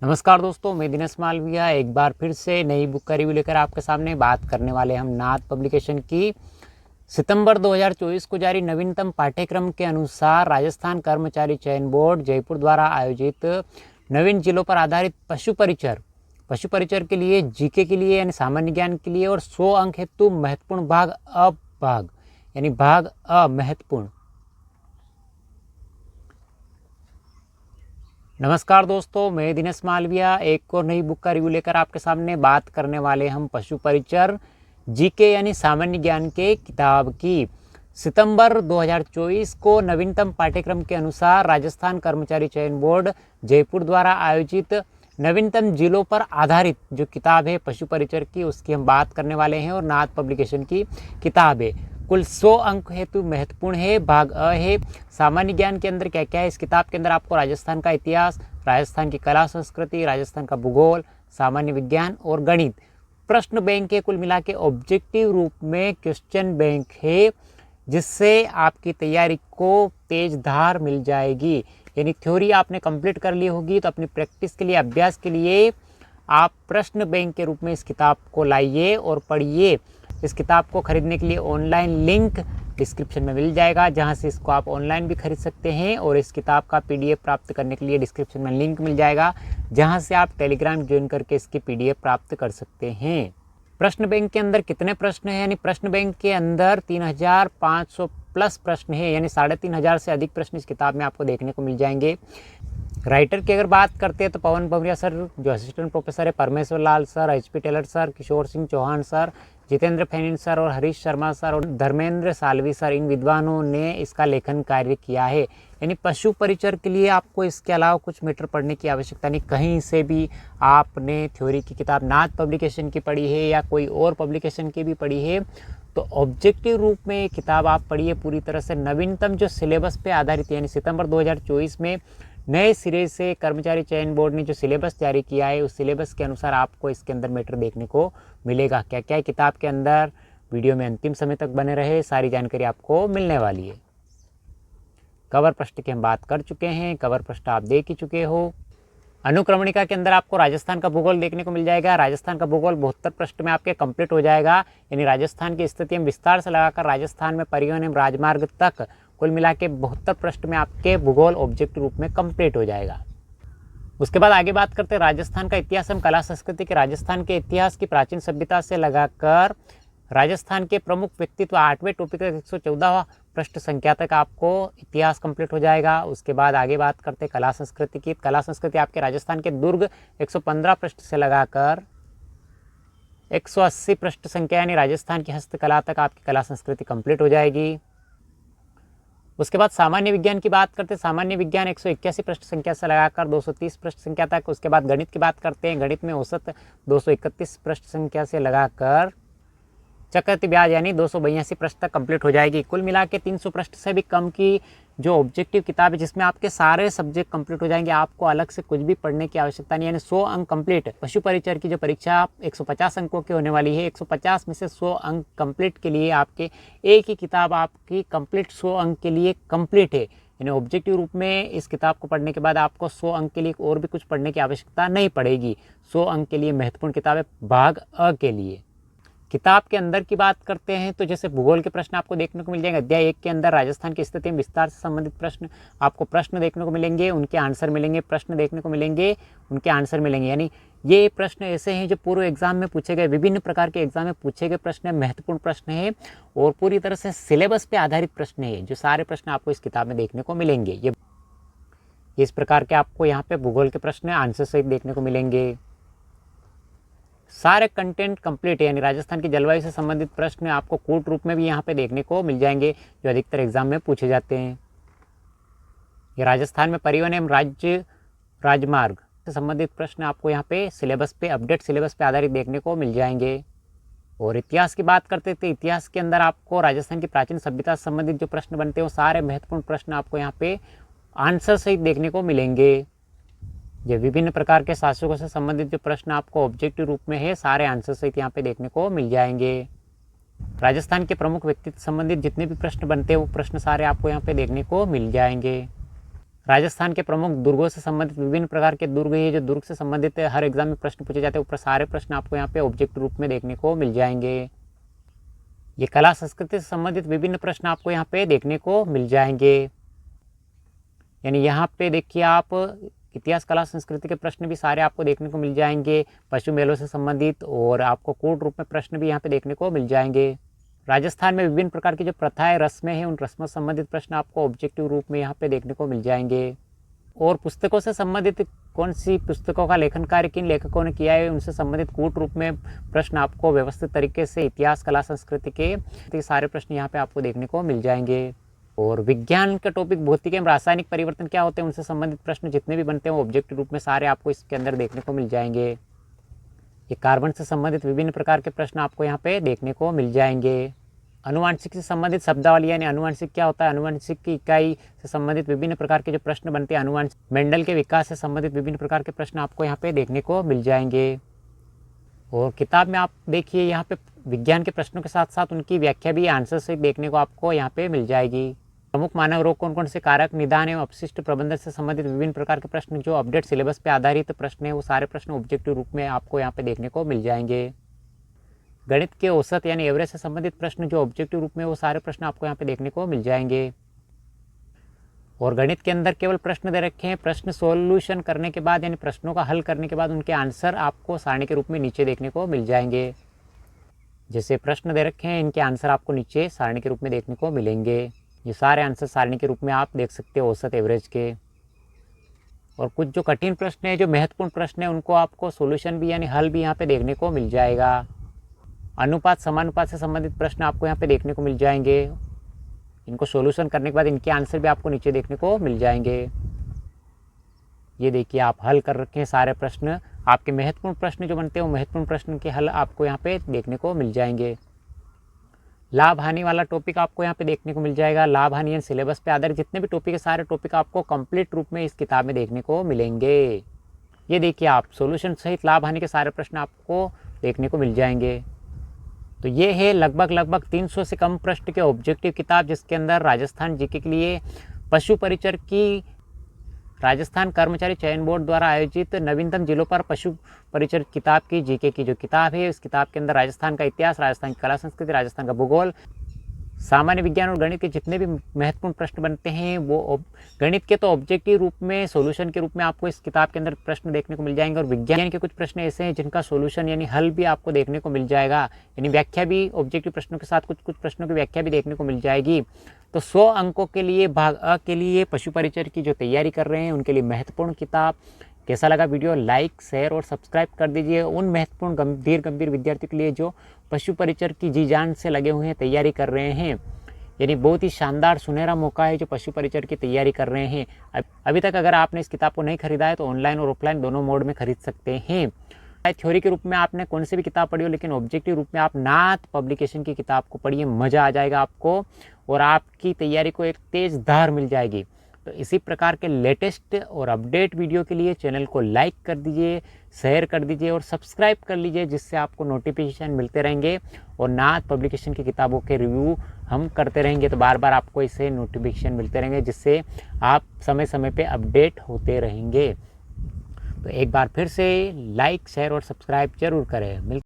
नमस्कार दोस्तों, मैं दिनेश मालविया एक बार फिर से नई बुक का रिव्यू लेकर आपके सामने बात करने वाले हम नाथ पब्लिकेशन की सितंबर 2024 को जारी नवीनतम पाठ्यक्रम के अनुसार राजस्थान कर्मचारी चयन बोर्ड जयपुर द्वारा आयोजित नवीन जिलों पर आधारित पशु परिचर के लिए जीके के लिए यानी सामान्य ज्ञान के लिए और 100 अंक हेतु महत्वपूर्ण भाग यानी भाग अ महत्वपूर्ण। नमस्कार दोस्तों, मैं दिनेश मालविया एक और नई बुक का रिव्यू लेकर आपके सामने बात करने वाले हम पशु परिचर जीके यानी सामान्य ज्ञान के किताब की सितंबर 2024 को नवीनतम पाठ्यक्रम के अनुसार राजस्थान कर्मचारी चयन बोर्ड जयपुर द्वारा आयोजित नवीनतम जिलों पर आधारित जो किताब है पशु परिचर की, उसकी हम बात करने वाले हैं और नाथ पब्लिकेशन की किताब है। कुल 100 अंक हेतु महत्वपूर्ण है। भाग अ है सामान्य ज्ञान के अंदर क्या क्या है। इस किताब के अंदर आपको राजस्थान का इतिहास, राजस्थान की कला संस्कृति, राजस्थान का भूगोल, सामान्य विज्ञान और गणित। प्रश्न बैंक है, कुल मिला के ऑब्जेक्टिव रूप में क्वेश्चन बैंक है, जिससे आपकी तैयारी को तेज धार मिल जाएगी। यानी थ्योरी आपने कंप्लीट कर ली होगी तो अपनी प्रैक्टिस के लिए, अभ्यास के लिए आप प्रश्न बैंक के रूप में इस किताब को लाइए और पढ़िए। इस किताब को खरीदने के लिए ऑनलाइन लिंक डिस्क्रिप्शन में मिल जाएगा, जहां से इसको आप ऑनलाइन भी खरीद सकते हैं, और इस किताब का पीडीएफ प्राप्त करने के लिए डिस्क्रिप्शन में लिंक मिल जाएगा, जहां से आप टेलीग्राम ज्वाइन करके इसकी पीडीएफ प्राप्त कर सकते हैं। प्रश्न बैंक के अंदर कितने प्रश्न हैं, यानी प्रश्न बैंक के अंदर 3500 प्लस प्रश्न है, यानी 3500 से अधिक प्रश्न इस किताब में आपको देखने को मिल जाएंगे। राइटर की अगर बात करते हैं तो पवन भवरिया सर जो असिस्टेंट प्रोफेसर है, परमेश्वर लाल sir, HP Taylor sir, Kishore Singh Chauhan sir, Jitendra फैनिन sir और हरीश शर्मा सर और धर्मेंद्र सालवी सर, इन विद्वानों ने इसका लेखन कार्य किया है। यानी पशु परिचर के लिए आपको इसके अलावा कुछ मीटर पढ़ने की आवश्यकता नहीं। कहीं से भी आपने थ्योरी की किताब नाथ पब्लिकेशन की पढ़ी है या कोई और पब्लिकेशन की भी पढ़ी है तो ऑब्जेक्टिव रूप में ये किताब आप पढ़िए पूरी तरह से। नवीनतम जो सिलेबस पे आधारित यानी सितंबर 2024 में नए सिरे से कर्मचारी चयन बोर्ड ने जो सिलेबस जारी किया है, उस सिलेबस के अनुसार आपको इसके अंदर मैटर देखने को मिलेगा। क्या क्या है किताब के अंदर, वीडियो में अंतिम समय तक बने रहे, सारी जानकारी आपको मिलने वाली है। कवर पृष्ठ की हम बात कर चुके हैं, कवर पृष्ठ आप देख ही चुके हो। अनुक्रमणिका के अंदर आपको राजस्थान का भूगोल देखने को मिल जाएगा। राजस्थान का भूगोल 72 पृष्ठ में आपके कंप्लीट हो जाएगा। यानी राजस्थान की स्थिति हम विस्तार से लगाकर राजस्थान में परिवहन एवं राजमार्ग तक कुल मिला के 72 पृष्ठ में आपके भूगोल ऑब्जेक्टिव रूप में कंप्लीट हो जाएगा। उसके बाद आगे बात करते हैं राजस्थान का इतिहास एवं कला संस्कृति के। राजस्थान के इतिहास की प्राचीन सभ्यता से लगाकर राजस्थान के प्रमुख व्यक्तित्व 8वें टॉपिक तक 114वां पृष्ठ संख्या तक आपको इतिहास कंप्लीट हो जाएगा। उसके बाद आगे बात करते हैं कला संस्कृति की। कला संस्कृति आपके राजस्थान के दुर्ग 115 पृष्ठ से लगाकर 180 पृष्ठ संख्या यानी राजस्थान की हस्तकला तक आपकी कला संस्कृति कंप्लीट हो जाएगी। उसके बाद सामान्य विज्ञान की बात करते हैं। सामान्य विज्ञान 181 पृष्ठ संख्या से लगाकर 230 पृष्ठ संख्या तक। उसके बाद गणित की बात करते हैं। गणित में औसत 231 पृष्ठ संख्या से लगाकर चक्रवृद्धि ब्याज यानी 282 पृष्ठ तक कंप्लीट हो जाएगी। कुल मिला के 300 पृष्ठ से भी कम की जो ऑब्जेक्टिव किताब है, जिसमें आपके सारे सब्जेक्ट कंप्लीट हो जाएंगे, आपको अलग से कुछ भी पढ़ने की आवश्यकता नहीं। यानी 100 अंक कंप्लीट। पशु परिचर की जो परीक्षा 150 अंकों की होने वाली है, 150 में से 100 अंक कंप्लीट के लिए आपके एक ही किताब आपकी कंप्लीट 100 अंक के लिए कंप्लीट है। यानी ऑब्जेक्टिव रूप में इस किताब को पढ़ने के बाद आपको 100 अंक के लिए और भी कुछ पढ़ने की आवश्यकता नहीं पड़ेगी। 100 अंक के लिए महत्वपूर्ण किताब है भाग अ के लिए। किताब के अंदर की बात करते हैं तो जैसे भूगोल के प्रश्न आपको देखने को मिल जाएंगे। अध्याय 1 के अंदर राजस्थान की स्थिति में विस्तार से संबंधित प्रश्न आपको प्रश्न देखने को मिलेंगे, उनके आंसर मिलेंगे, प्रश्न देखने को मिलेंगे, उनके आंसर मिलेंगे। यानी ये प्रश्न ऐसे हैं जो पूर्व एग्जाम में पूछे गए, विभिन्न प्रकार के एग्जाम में पूछे गए प्रश्न, महत्वपूर्ण प्रश्न है और पूरी तरह से सिलेबस पे आधारित प्रश्न है। जो सारे प्रश्न आपको इस किताब में देखने को मिलेंगे, ये इस प्रकार के आपको यहाँ पे भूगोल के प्रश्न आंसर सहित देखने को मिलेंगे। सारे कंटेंट कंप्लीट है। यानी राजस्थान की जलवायु से संबंधित प्रश्न आपको कूट रूप में भी यहाँ पे देखने को मिल जाएंगे, जो अधिकतर एग्जाम में पूछे जाते हैं। ये राजस्थान में परिवहन एवं राजमार्ग से संबंधित प्रश्न आपको यहाँ पे सिलेबस पे, अपडेट सिलेबस पे आधारित देखने को मिल जाएंगे। और इतिहास की बात करते थे। इतिहास के अंदर आपको राजस्थान की प्राचीन सभ्यता से संबंधित जो प्रश्न बनते हैं, वो सारे महत्वपूर्ण प्रश्न आपको यहाँ पे आंसर सहित देखने को मिलेंगे। जो विभिन्न प्रकार के शासकों से संबंधित जो प्रश्न आपको ऑब्जेक्टिव रूप में है, सारे आंसर सहित यहाँ पे देखने को मिल जाएंगे। राजस्थान के प्रमुख व्यक्तित्व संबंधित जितने भी प्रश्न बनते हैं, वो प्रश्न सारे आपको यहाँ पे देखने को मिल जाएंगे। राजस्थान के प्रमुख दुर्गों से संबंधित विभिन्न प्रकार के दुर्ग, ये जो दुर्ग से संबंधित हर एग्जाम में प्रश्न पूछे जाते हैं, ऊपर सारे प्रश्न आपको यहाँ पे ऑब्जेक्टिव रूप में देखने को मिल जाएंगे। ये कला संस्कृति से संबंधित विभिन्न प्रश्न आपको यहाँ पे देखने को मिल जाएंगे। यानी यहाँ पे देखिए आप इतिहास, कला, संस्कृति के प्रश्न भी सारे आपको देखने को मिल जाएंगे। पशु मेलों से संबंधित और आपको कोड रूप में प्रश्न भी यहाँ पे देखने को मिल जाएंगे। राजस्थान में विभिन्न प्रकार की जो प्रथाएं, रस्में हैं, उन रस्मों से संबंधित प्रश्न आपको ऑब्जेक्टिव रूप में यहाँ पे देखने को मिल जाएंगे। और पुस्तकों से संबंधित कौन सी पुस्तकों का लेखन कार्य किन लेखकों ने किया है, उनसे संबंधित कूट रूप में प्रश्न आपको व्यवस्थित तरीके से इतिहास, कला, संस्कृति के सारे प्रश्न यहाँ पे आपको देखने को मिल जाएंगे। और विज्ञान का टॉपिक भौतिक एवं रासायनिक परिवर्तन क्या होते हैं, उनसे संबंधित प्रश्न जितने भी बनते हैं वो ऑब्जेक्टिव रूप में सारे आपको इसके अंदर देखने को मिल जाएंगे। ये कार्बन से संबंधित विभिन्न प्रकार के प्रश्न आपको यहाँ पे देखने को मिल जाएंगे। अनुवांशिक से संबंधित शब्दावली, यानी अनुवांशिक क्या होता है, अनुवांशिक की इकाई से संबंधित विभिन्न प्रकार के जो प्रश्न बनते हैं, अनुवांशिक मेंडल के विकास से संबंधित विभिन्न प्रकार के प्रश्न आपको यहाँ पे देखने को मिल जाएंगे। और किताब में आप देखिए यहाँ पे विज्ञान के प्रश्नों के साथ साथ उनकी व्याख्या भी आंसर से देखने को आपको यहाँ पे मिल जाएगी। प्रमुख मानव रोग कौन कौन से कारक, निदान एवं अपशिष्ट प्रबंधन से संबंधित विभिन्न प्रकार के प्रश्न जो अपडेट सिलेबस पे आधारित प्रश्न है, वो सारे प्रश्न ऑब्जेक्टिव रूप में आपको यहाँ पे देखने को मिल जाएंगे। गणित के औसत यानी एवरेज से संबंधित प्रश्न जो ऑब्जेक्टिव रूप में, वो सारे प्रश्न आपको यहाँ पे देखने को मिल जाएंगे। और गणित के अंदर केवल प्रश्न दे रखे हैं, प्रश्न सॉल्यूशन करने के बाद यानी प्रश्नों का हल करने के बाद उनके आंसर आपको सारणी के रूप में नीचे देखने को मिल जाएंगे। जैसे प्रश्न दे रखे हैं, इनके आंसर आपको नीचे सारणी के रूप में देखने को मिलेंगे। ये सारे आंसर सारणी के रूप में आप देख सकते हो औसत, एवरेज के। और कुछ जो कठिन प्रश्न है, जो महत्वपूर्ण प्रश्न है, उनको आपको सॉल्यूशन भी यानी हल भी यहाँ पे देखने को मिल जाएगा। अनुपात, समानुपात से संबंधित प्रश्न आपको यहाँ पे देखने को मिल जाएंगे। इनको सॉल्यूशन करने के बाद इनके आंसर भी आपको नीचे देखने को मिल जाएंगे। ये देखिए आप हल कर रखे हैं सारे प्रश्न। आपके महत्वपूर्ण प्रश्न जो बनते हैं, वो महत्वपूर्ण प्रश्न के हल आपको यहाँ पे देखने को मिल जाएंगे। लाभ हानि वाला टॉपिक आपको यहाँ पे देखने को मिल जाएगा। लाभ हानि यानी सिलेबस पे आधारित जितने भी टॉपिक है, सारे टॉपिक आपको कंप्लीट रूप में इस किताब में देखने को मिलेंगे। ये देखिए आप सॉल्यूशन सहित लाभ हानि के सारे प्रश्न आपको देखने को मिल जाएंगे। तो ये है लगभग 300 से कम प्रश्न के ऑब्जेक्टिव किताब, जिसके अंदर राजस्थान जीके के लिए पशु परिचर की राजस्थान कर्मचारी चयन बोर्ड द्वारा आयोजित नवीनतम जिलों पर पशु परिचर किताब की जीके की जो किताब है, इस किताब के अंदर राजस्थान का इतिहास, राजस्थान की कला संस्कृति, राजस्थान का भूगोल, सामान्य विज्ञान और गणित के जितने भी महत्वपूर्ण प्रश्न बनते हैं, वो गणित के तो ऑब्जेक्टिव रूप में सॉल्यूशन के रूप में आपको इस किताब के अंदर प्रश्न देखने को मिल जाएंगे। और विज्ञान के कुछ प्रश्न ऐसे हैं जिनका सॉल्यूशन यानी हल भी आपको देखने को मिल जाएगा, यानी व्याख्या भी ऑब्जेक्टिव प्रश्नों के साथ कुछ प्रश्नों की व्याख्या भी देखने को मिल जाएगी। तो 100 अंकों के लिए भाग अ के लिए पशु परिचर की जो तैयारी कर रहे हैं, उनके लिए महत्वपूर्ण किताब। कैसा लगा वीडियो, लाइक, शेयर और सब्सक्राइब कर दीजिए। उन महत्वपूर्ण गंभीर विद्यार्थियों के लिए जो पशु परिचर की जी जान से लगे हुए हैं, तैयारी कर रहे हैं, यानी बहुत ही शानदार सुनहरा मौका है जो पशु परिचर की तैयारी कर रहे हैं। अभी तक अगर आपने इस किताब को नहीं खरीदा है तो ऑनलाइन और ऑफलाइन दोनों मोड में खरीद सकते हैं। थ्योरी के रूप में आपने कौन सी भी किताब पढ़ी हो, लेकिन ऑब्जेक्टिव रूप में आप नाथ पब्लिकेशन की किताब को पढ़िए, मज़ा आ जाएगा आपको और आपकी तैयारी को एक तेज़ धार मिल जाएगी। तो इसी प्रकार के लेटेस्ट और अपडेट वीडियो के लिए चैनल को लाइक कर दीजिए, शेयर कर दीजिए और सब्सक्राइब कर लीजिए, जिससे आपको नोटिफिकेशन मिलते रहेंगे और नाथ पब्लिकेशन की किताबों के रिव्यू हम करते रहेंगे। तो बार बार आपको इसे नोटिफिकेशन मिलते रहेंगे, जिससे आप समय समय पे अपडेट होते रहेंगे। तो एक बार फिर से लाइक, शेयर और सब्सक्राइब जरूर करें।